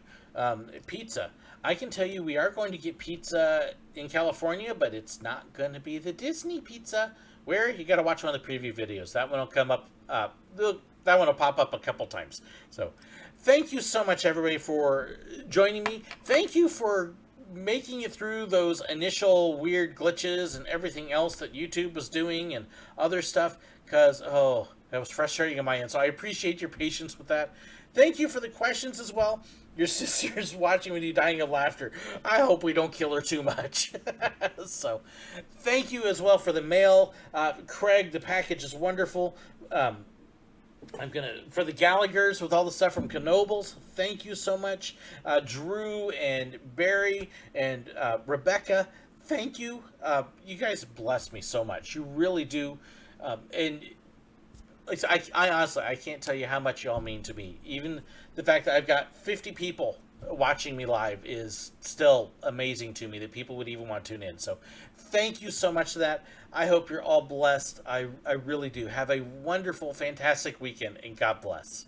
Pizza. I can tell you we are going to get pizza in California, but it's not going to be the Disney pizza. Where? You got to watch one of the preview videos. That one will come up, that one will pop up a couple times. So, thank you so much, everybody, for joining me. Thank you for making it through those initial weird glitches and everything else that YouTube was doing and other stuff, because, that was frustrating on my end. So I appreciate your patience with that. Thank you for the questions as well. Your sister's watching with you dying of laughter. I hope we don't kill her too much. So, thank you as well for the mail. Craig, the package is wonderful. For the Gallaghers with all the stuff from Knoebels, thank you so much. Drew and Barry and Rebecca, thank you. You guys bless me so much. You really do. And I honestly, I can't tell you how much y'all mean to me. Even the fact that I've got 50 people watching me live is still amazing to me, that people would even want to tune in. So thank you so much for that. I hope you're all blessed. I really do. Have a wonderful, fantastic weekend, and God bless.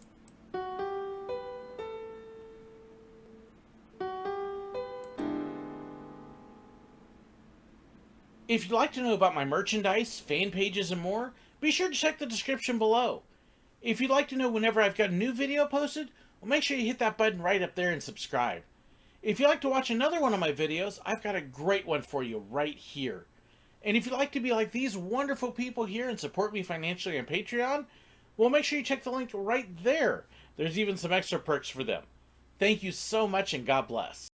If you'd like to know about my merchandise, fan pages, and more, be sure to check the description below. If you'd like to know whenever I've got a new video posted, well, make sure you hit that button right up there and subscribe. If you'd like to watch another one of my videos, I've got a great one for you right here. And if you'd like to be like these wonderful people here and support me financially on Patreon, well, make sure you check the link right there. There's even some extra perks for them. Thank you so much, and God bless.